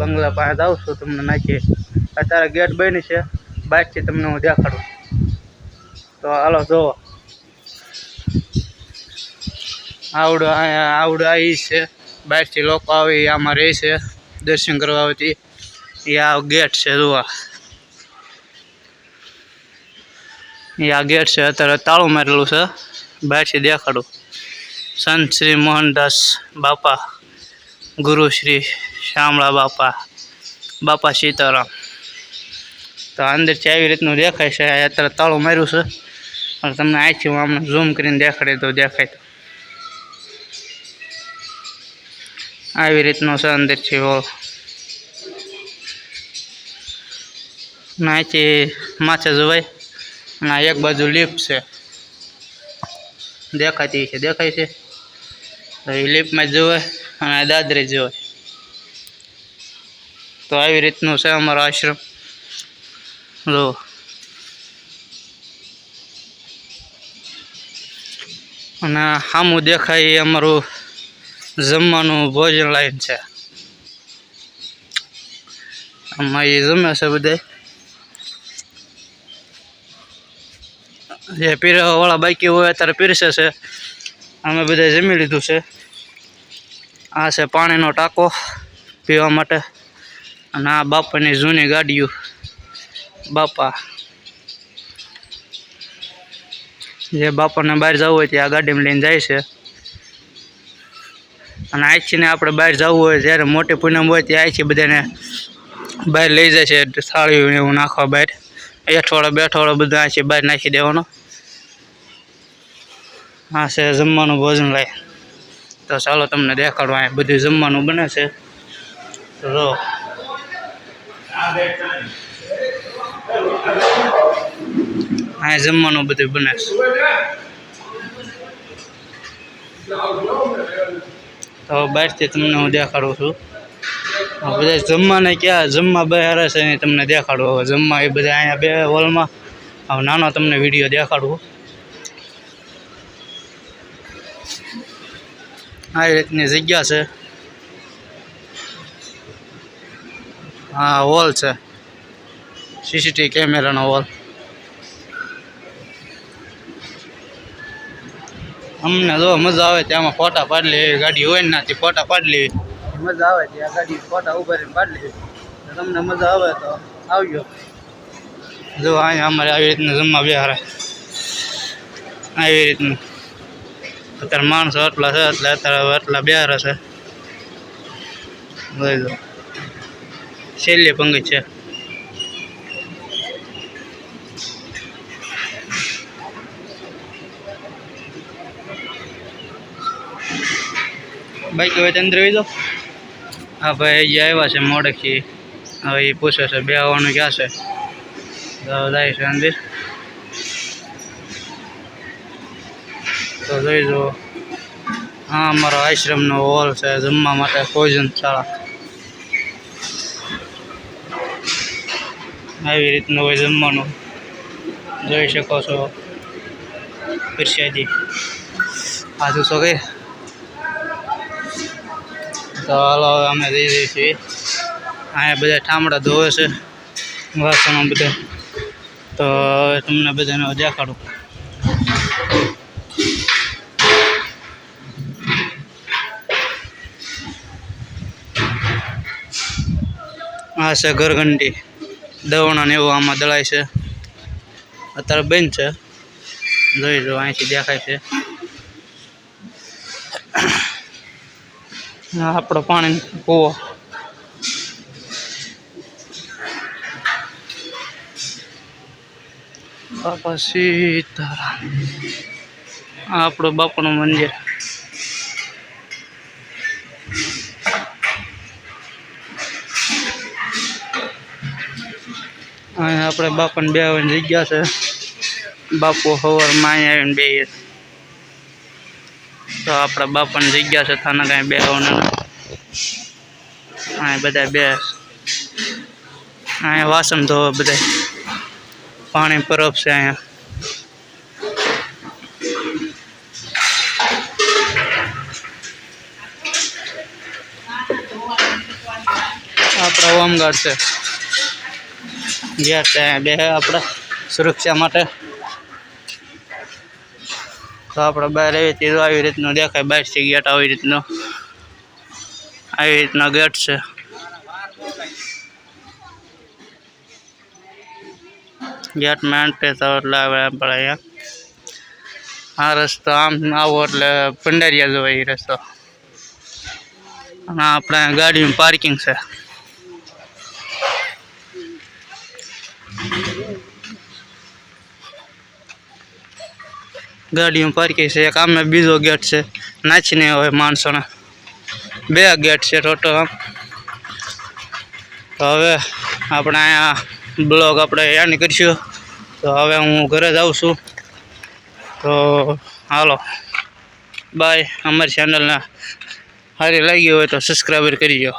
બંગલા પાસે જાઉં છું, તમને નાખીએ. અત્યારે ગેટ બની છે, બહારથી તમને હું દેખાડું. તો હાલો જોવો, આવડું આવી છે. બહારથી લોકો આવી આમાં રહે છે દર્શન કરવા આવતી. એ આ ગેટ છે, જોવા એ આ ગેટ છે. અત્યારે તાળું મારેલું છે. બહારથી દેખાડું. સંત શ્રી મોહનદાસ બાપા, ગુરુ શ્રી શામળા બાપા, બાપા સીતારામ. તો અંદરથી આવી રીતનું દેખાય છે. અત્યારે તાળું માર્યું છે, અને તમને અહીંથી હું આમ ઝૂમ કરીને દેખાડી તો દેખાય. તો આવી રીતનો છે અંદરથી હોલ. અહીંથી માથે જવાય, અને આ એક બાજુ લિફ્ટ છે, દેખાય છે. તો એ લિફ્ટમાં જવાય અને દાદરે જવાય. તો આવી રીતનું છે અમારો આશ્રમ. જો અને સામું દેખાય એ અમારું જમવાનું ભોજન લાઈન છે. આમાં એ જમે છે બધા. જે પીરવા વાળા બાકી હોય અત્યારે પીરસે છે. અમે બધા જમી લીધું છે. આ છે પાણીનો ટાંકો પીવા માટે. અને આ બાપાની જૂની ગાડીઓ. બાપા જે બાપાને બહાર જવું હોય ત્યાં આ ગાડીમાં લઈને જાય છે. અને અહીંથી ને આપણે બહાર જવું હોય જ્યારે મોટી પૂનમ હોય ત્યાં અહીંથી બધાને બહાર લઈ જાય છે. થાળીઓ એવું નાખવા બહાર. એઠવાડો બેઠવાડો બધા અહીંથી બહાર નાખી દેવાનો. આ છે જમવાનું ભોજન લાય. તો ચાલો તમને દેખાડવા. અહીં બધું જમવાનું બને છે. તો જો અહીં જમવાનું બધું બને છે. તો બહારથી તમને હું દેખાડું છું. બધા જમવાને ક્યાં જમવા બહાર છે એ તમને દેખાડું. હવે જમવા એ બધા અહીંયા બે હોલમાં હવે નાનો તમને વિડીયો દેખાડું. આવી રીતની જગ્યા છે. હા હોલ છે, સીસીટીવી કેમેરાનો હોલ. અમને જો મજા આવે ત્યાંમાં ફોટા પાડી લેવી. ગાડી હોય ને ત્યાંથી ફોટા પાડી લેવી. મજા આવે ત્યાં ગાડી ફોટા ઉભા રહીને પાડી લેવી. તમને મજા આવે તો આવજો. જો અહીંયા અમારે આવી રીતનું જમવા બેહારે. આવી રીતનું અત્યારે માણસો એટલા છે એટલે અત્યારે એટલા બેહારે છે. જોઈ દો છેલ્લી પંગત છે. બાઈક હવે અંદર આવી દો. હા ભાઈ જે આવ્યા છે મોડેકથી. હવે એ પૂછે છે બે આવવાનું ક્યાં છે. જાય છે અંદર. તો જોઈ દો હા અમારો આશ્રમનો હોલ છે જમવા માટે ભોજનશાળા. આવી રીતનું હોય જમવાનું. જોઈ શકો છો પ્રસાદી. આજુ શું કહે. તો હાલો હવે અમે જઈ જઈએ છીએ. અહીંયા બધા ઠામડા ધોવે છે વાસણો બધા. તો તમને બધાને દેખાડું. આ છે ઘરઘંટી. દવણા ને એવું આમાં દળાય છે. અત્યારે બંધ છે. જોઈ જો અહીંથી દેખાય છે. આપણો પાણી કૂવો. બાપા સીતારામ. આપણું બાપાનું મંદિર. અહીંયા આપણે બાપાને બેહવાની જગ્યા છે. બાપુ સવારમાં અહીંયા આવીને બેહીએ. તો આપણા બાપાની જગ્યા છે થાને કાંઈ બેહવાનું. અહીંયા બધા બે અહીંયા વાસણ ધોવે બધા. પાણી પરબ છે અહીંયા. આ આપણા હોમગાર્ડ છે ગેટ બે આપણે સુરક્ષા માટે તો આપણે બહાર આવી રીતનું દેખાય બહારથી ગેટ આવી રીતના ગેટ છે ગેટ માં એન્ટ્રી તો એટલે આપણે અહીંયા આ રસ્તો આમ આવો એટલે ભંડારિયા જવાય એ રસ્તો અને આપણે ગાડીનું પાર્કિંગ છે ગાડીનું પાર્કિંગ છે એક આમે બીજો ગેટ છે નાચીને હોય માણસોને બે ગેટ છે ટોટલ આમ તો હવે આપણે અહીંયા બ્લોગ આપણે યાદ કરીશું તો હવે હું ઘરે જાઉં છું તો હાલો બાય અમારી ચેનલને સારી લાગી હોય તો સબસ્ક્રાઈબર કરી દો